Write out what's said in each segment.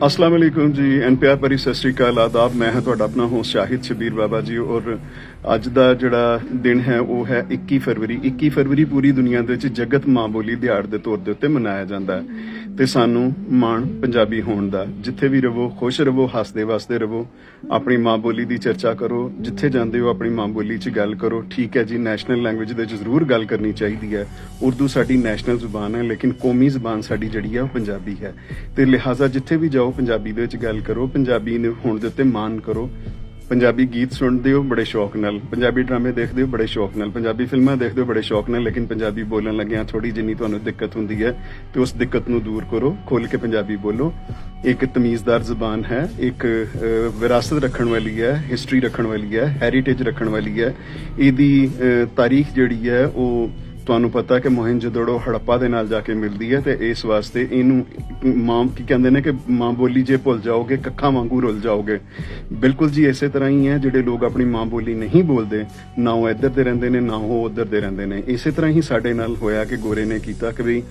अस्सलाम वालेकुम जी एंड प्यार भरी सत श्री अकाल आदाब। मैं हाँ तुहाडा अपना होस्ट शाहिद शबीर बाबा जी। और ਅੱਜ ਦਾ ਜਿਹੜਾ ਦਿਨ ਹੈ ਉਹ ਹੈ 21 ਫਰਵਰੀ। 21 ਫਰਵਰੀ ਪੂਰੀ ਦੁਨੀਆ ਦੇ ਵਿੱਚ ਜਗਤ ਮਾਂ ਬੋਲੀ ਦਿਹਾੜ ਦੇ ਤੌਰ ਦੇ ਉੱਤੇ ਮਨਾਇਆ ਜਾਂਦਾ ਹੈ ਤੇ ਸਾਨੂੰ ਮਾਣ ਪੰਜਾਬੀ ਹੋਣ ਦਾ। ਜਿੱਥੇ ਵੀ ਰਹੋ ਖੁਸ਼ ਰਹੋ, ਹੱਸਦੇ ਵਸਦੇ ਰਹੋ, ਆਪਣੀ ਮਾਂ ਬੋਲੀ ਦੀ ਚਰਚਾ ਕਰੋ, ਜਿੱਥੇ ਜਾਂਦੇ ਹੋ ਆਪਣੀ ਮਾਂ ਬੋਲੀ 'ਚ ਗੱਲ ਕਰੋ। ਠੀਕ ਹੈ ਜੀ, ਨੈਸ਼ਨਲ ਲੈਂਗੁਏਜ ਦੇ ਵਿੱਚ ਜ਼ਰੂਰ ਗੱਲ ਕਰਨੀ ਚਾਹੀਦੀ ਹੈ। ਉਰਦੂ ਸਾਡੀ ਨੈਸ਼ਨਲ ਜ਼ੁਬਾਨ ਹੈ, ਲੇਕਿਨ ਕੌਮੀ ਜ਼ੁਬਾਨ ਸਾਡੀ ਜਿਹੜੀ ਹੈ ਉਹ ਪੰਜਾਬੀ ਹੈ ਤੇ ਲਿਹਾਜ਼ਾ ਜਿੱਥੇ ਵੀ ਜਾਓ ਪੰਜਾਬੀ ਦੇ ਵਿੱਚ ਗੱਲ ਕਰੋ, ਪੰਜਾਬੀ ਦੇ ਹੋਣ ਦੇ ਉੱਤੇ ਮਾਣ ਕਰੋ। ਪੰਜਾਬੀ ਗੀਤ ਸੁਣਦੇ ਹੋ ਬੜੇ ਸ਼ੌਕ ਨਾਲ, ਪੰਜਾਬੀ ਡਰਾਮੇ ਦੇਖਦੇ ਹੋ ਬੜੇ ਸ਼ੌਕ ਨਾਲ, ਪੰਜਾਬੀ ਫਿਲਮਾਂ ਦੇਖਦੇ ਹੋ ਬੜੇ ਸ਼ੌਕ ਨਾਲ, ਲੇਕਿਨ ਪੰਜਾਬੀ ਬੋਲਣ ਲੱਗਿਆਂ ਥੋੜੀ ਜਿੰਨੀ ਤੁਹਾਨੂੰ ਦਿੱਕਤ ਹੁੰਦੀ ਹੈ ਤੇ ਉਸ ਦਿੱਕਤ ਨੂੰ ਦੂਰ ਕਰੋ, ਖੋਲ ਕੇ ਪੰਜਾਬੀ ਬੋਲੋ। ਇੱਕ ਤਮੀਜ਼ਦਾਰ ਜ਼ੁਬਾਨ ਹੈ, ਇੱਕ ਵਿਰਾਸਤ ਰੱਖਣ ਵਾਲੀ ਹੈ, ਹਿਸਟਰੀ ਰੱਖਣ ਵਾਲੀ ਹੈ, ਹੈਰੀਟੇਜ ਰੱਖਣ ਵਾਲੀ ਹੈ। ਇਹਦੀ ਤਾਰੀਖ ਜਿਹੜੀ ਹੈ ਉਹ ਤੁਹਾਨੂੰ ਪਤਾ ਕਿ ਮੋਹਿੰਜੋਦੜੋ ਹੜੱਪਾ ਦੇ ਨਾਲ ਜਾ ਕੇ ਮਿਲਦੀ ਹੈ ਤੇ ਇਸ ਵਾਸਤੇ ਇਹਨੂੰ ਮਾਂ ਕੀ ਕਹਿੰਦੇ ਨੇ ਕਿ ਮਾਂ ਬੋਲੀ ਜੇ ਭੁੱਲ ਜਾਓਗੇ ਕੱਖਾਂ ਵਾਂਗੂ ਰੁੱਲ ਜਾਓਗੇ। ਬਿਲਕੁਲ ਜੀ ਇਸੇ ਤਰ੍ਹਾਂ ਹੀ ਹੈ। ਜਿਹੜੇ ਲੋਕ ਆਪਣੀ ਮਾਂ ਬੋਲੀ ਨਹੀਂ ਬੋਲਦੇ, ਨਾ ਉਹ ਇੱਧਰ ਦੇ ਰਹਿੰਦੇ ਨੇ ਨਾ ਉਹ ਉੱਧਰ ਦੇ ਰਹਿੰਦੇ ਨੇ। ਇਸੇ ਤਰ੍ਹਾਂ ਹੀ ਸਾਡੇ ਨਾਲ ਹੋਇਆ ਕਿ ਗੋਰੇ ਨੇ ਕੀਤਾ ਕਿ ਵੀ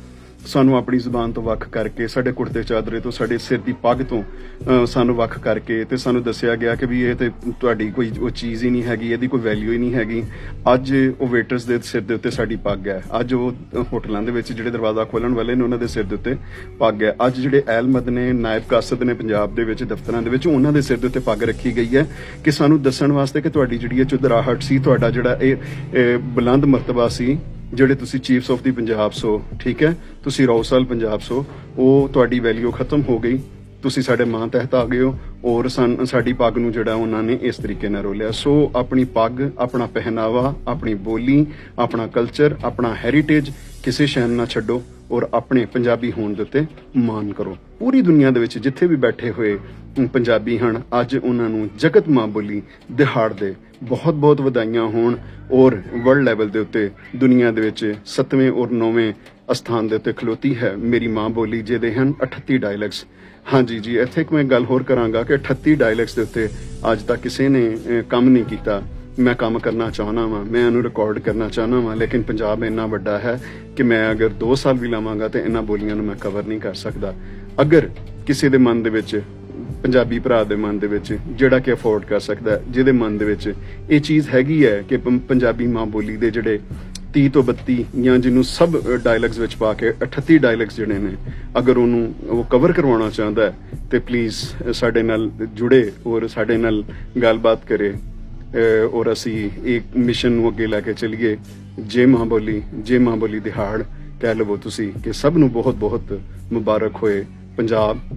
ਸਾਨੂੰ ਆਪਣੀ ਜ਼ੁਬਾਨ ਤੋਂ ਵੱਖ ਕਰਕੇ, ਸਾਡੇ ਕੁੜਤੇ ਚਾਦਰੇ ਤੋਂ, ਸਾਡੇ ਸਿਰ ਦੀ ਪੱਗ ਤੋਂ ਸਾਨੂੰ ਵੱਖ ਕਰਕੇ ਤੇ ਸਾਨੂੰ ਦੱਸਿਆ ਗਿਆ ਕਿ ਵੀ ਇਹ ਤੇ ਤੁਹਾਡੀ ਕੋਈ ਉਹ ਚੀਜ਼ ਹੀ ਨਹੀਂ ਹੈਗੀ, ਇਹਦੀ ਕੋਈ ਵੈਲਿਊ ਹੀ ਨਹੀਂ ਹੈਗੀ। ਅੱਜ ਉਹ ਵੇਟਰਸ ਦੇ ਸਿਰ ਦੇ ਉੱਤੇ ਸਾਡੀ ਪੱਗ ਹੈ, ਅੱਜ ਉਹ ਹੋਟਲਾਂ ਦੇ ਵਿੱਚ ਜਿਹੜੇ ਦਰਵਾਜ਼ਾ ਖੋਲਣ ਵਾਲੇ ਨੇ ਉਹਨਾਂ ਦੇ ਸਿਰ ਦੇ ਉੱਤੇ ਪੱਗ ਹੈ, ਅੱਜ ਜਿਹੜੇ ਅਹਿਲਮਦ ਨੇ, ਨਾਇਬ ਕਾਸਦ ਨੇ ਪੰਜਾਬ ਦੇ ਵਿੱਚ ਦਫ਼ਤਰਾਂ ਦੇ ਵਿੱਚ, ਉਹਨਾਂ ਦੇ ਸਿਰ ਦੇ ਉੱਤੇ ਪੱਗ ਰੱਖੀ ਗਈ ਹੈ ਕਿ ਸਾਨੂੰ ਦੱਸਣ ਵਾਸਤੇ ਕਿ ਤੁਹਾਡੀ ਜਿਹੜੀ ਇਹ ਚੁਦਰਾਹਟ ਸੀ, ਤੁਹਾਡਾ ਜਿਹੜਾ ਇਹ ਬੁਲੰਦ ਮਰਤਬਾ ਸੀ, ਜਿਹੜੇ ਤੁਸੀਂ ਚੀਫਸ ਆਫ ਦੀ ਪੰਜਾਬ ਸੋ, ਠੀਕ ਹੈ, ਤੁਸੀਂ ਰੌਸਾਲ ਪੰਜਾਬ ਸੋ, ਉਹ ਤੁਹਾਡੀ ਵੈਲਿਊ ਖਤਮ ਹੋ ਗਈ। ਤੁਸੀਂ ਸਾਡੇ ਮਾਂ ਤਹਿਤ ਆ ਗਏ ਹੋ ਔਰ ਸਾਡੀ ਪੱਗ ਨੂੰ ਜਿਹੜਾ ਉਹਨਾਂ ਨੇ ਇਸ ਤਰੀਕੇ ਨਾਲ ਰੋਲਿਆ। ਸੋ ਆਪਣੀ ਪੱਗ, ਆਪਣਾ ਪਹਿਨਾਵਾ, ਆਪਣੀ ਬੋਲੀ, ਆਪਣਾ ਕਲਚਰ, ਆਪਣਾ ਹੈਰੀਟੇਜ ਕਿਸੇ ਸ਼ਹਿਰ ਨਾ ਛੱਡੋ ਔਰ ਆਪਣੇ ਪੰਜਾਬੀ ਹੋਣ ਦੇ ਉੱਤੇ ਮਾਣ ਕਰੋ। ਪੂਰੀ ਦੁਨੀਆ ਦੇ ਵਿੱਚ ਜਿੱਥੇ ਵੀ ਬੈਠੇ ਹੋਏ ਪੰਜਾਬੀ ਹਨ, ਅੱਜ ਉਹਨਾਂ ਨੂੰ ਜਗਤ ਮਾਂ ਬੋਲੀ ਦਿਹਾੜ ਦੇ ਬਹੁਤ ਬਹੁਤ ਵਧਾਈਆਂ ਹੋਣ ਔਰ ਵਰਲਡ ਲੈਵਲ ਦੇ ਉੱਤੇ ਦੁਨੀਆ ਦੇ ਵਿੱਚ 7ਵੇਂ ਔਰ 9ਵੇਂ ਸਥਾਨ ਦੇ ਉੱਤੇ ਖਲੋਤੀ ਹੈ ਮੇਰੀ ਮਾਂ ਬੋਲੀ, ਜਿਹਦੇ ਹਨ 38 ਡਾਇਲੈਕਟਸ। ਹਾਂਜੀ ਜੀ, ਇੱਥੇ ਇੱਕ ਮੈਂ ਗੱਲ ਹੋਰ ਕਰਾਂਗਾ ਕਿ 38 ਡਾਇਲੈਕਟਸ ਦੇ ਉੱਤੇ ਅੱਜ ਤੱਕ ਕਿਸੇ ਨੇ ਕੰਮ ਨਹੀਂ ਕੀਤਾ। ਮੈਂ ਕੰਮ ਕਰਨਾ ਚਾਹੁੰਦਾ ਵਾਂ, ਮੈਂ ਇਹਨੂੰ ਰਿਕਾਰਡ ਕਰਨਾ ਚਾਹੁੰਦਾ ਵਾਂ, ਲੇਕਿਨ ਪੰਜਾਬ ਇੰਨਾ ਵੱਡਾ ਹੈ ਕਿ ਮੈਂ ਅਗਰ 2 ਸਾਲ ਵੀ ਲਾਵਾਂਗਾ ਤੇ ਇਹਨਾਂ ਬੋਲੀਆਂ ਨੂੰ ਮੈਂ ਕਵਰ ਨਹੀਂ ਕਰ ਸਕਦਾ। ਅਗਰ ਕਿਸੇ ਦੇ ਮਨ ਦੇ ਵਿੱਚ, ਪੰਜਾਬੀ ਭਰਾ ਦੇ ਮਨ ਦੇ ਵਿੱਚ, ਜਿਹੜਾ ਕਿ ਅਫੋਰਡ ਕਰ ਸਕਦਾ, ਜਿਹਦੇ ਮਨ ਦੇ ਵਿੱਚ ਇਹ ਚੀਜ਼ ਹੈਗੀ ਹੈ ਕਿ ਪੰਜਾਬੀ ਮਾਂ ਬੋਲੀ ਦੇ ਜਿਹੜੇ 30 ਤੋਂ 32 ਜਾਂ ਜਿਹਨੂੰ ਸਭ ਡਾਇਲੈਕਟਸ ਵਿੱਚ ਪਾ ਕੇ 38 ਡਾਇਲੈਕਟਸ ਜਿਹੜੇ ਨੇ, ਅਗਰ ਉਹਨੂੰ ਉਹ ਕਵਰ ਕਰਵਾਉਣਾ ਚਾਹੁੰਦਾ ਹੈ ਤੇ ਪਲੀਜ਼ ਸਾਡੇ ਨਾਲ ਜੁੜੇ ਔਰ ਸਾਡੇ ਨਾਲ ਗੱਲਬਾਤ ਕਰੇ ਔਰ ਅਸੀਂ ਇੱਕ ਮਿਸ਼ਨ ਨੂੰ ਅੱਗੇ ਲੈ ਕੇ ਚੱਲੀਏ। ਜੇ ਮਾਂ ਬੋਲੀ ਦਿਹਾੜ ਕਹਿ ਲਵੋ ਤੁਸੀਂ, ਕਿ ਸਭ ਨੂੰ ਬਹੁਤ ਬਹੁਤ ਮੁਬਾਰਕ ਹੋਏ।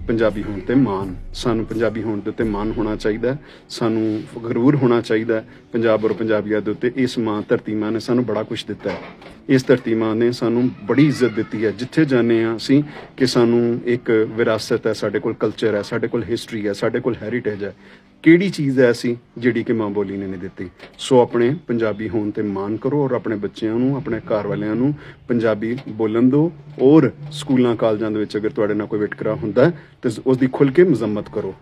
ਪੰਜਾਬੀ ਹੋਣ ਤੇ ਮਾਣ, ਸਾਨੂੰ ਪੰਜਾਬੀ ਹੋਣ ਦੇ ਉੱਤੇ ਮਾਣ ਹੋਣਾ ਚਾਹੀਦਾ, ਸਾਨੂੰ ਗਰੂਰ ਹੋਣਾ ਚਾਹੀਦਾ ਪੰਜਾਬ ਔਰ ਪੰਜਾਬੀਆਂ ਦੇ ਉੱਤੇ। ਇਸ ਮਾਂ ਧਰਤੀ ਮਾਂ ਨੇ ਸਾਨੂੰ ਬੜਾ ਕੁਝ ਦਿੱਤਾ ਹੈ, ਇਸ ਧਰਤੀ ਮਾਂ ਨੇ ਸਾਨੂੰ ਬੜੀ ਇੱਜ਼ਤ ਦਿੱਤੀ ਹੈ। ਜਿੱਥੇ ਜਾਂਦੇ ਹਾਂ ਅਸੀਂ ਕਿ ਸਾਨੂੰ ਇੱਕ ਵਿਰਾਸਤ ਹੈ, ਸਾਡੇ ਕੋਲ ਕਲਚਰ ਹੈ, ਸਾਡੇ ਕੋਲ ਹਿਸਟਰੀ ਹੈ, ਸਾਡੇ ਕੋਲ ਹੈਰੀਟੇਜ ਹੈ। ਕਿਹੜੀ ਚੀਜ਼ ਹੈ ਐਸੀ ਜਿਹੜੀ ਕਿ ਮਾਂ ਬੋਲੀ ਨੇ ਨਹੀਂ ਦਿੱਤੀ? ਸੋ ਆਪਣੇ ਪੰਜਾਬੀ ਹੋਣ ਤੇ ਮਾਣ ਕਰੋ ਔਰ ਆਪਣੇ ਬੱਚਿਆਂ ਨੂੰ, ਆਪਣੇ ਘਰ ਵਾਲਿਆਂ ਨੂੰ ਪੰਜਾਬੀ ਬੋਲਣ ਦਿਓ ਔਰ ਸਕੂਲਾਂ ਕਾਲਜਾਂ ਦੇ ਵਿੱਚ ਅਗਰ ਤੁਹਾਡੇ ਨਾਲ ਕੋਈ ਵਿਤਕਰਾ ਹੁੰਦਾ ਤੇ ਉਸ ਦੀ ਖੁੱਲ੍ਹ ਕੇ ਮਜ਼ੰਮਤ ਕਰੋ।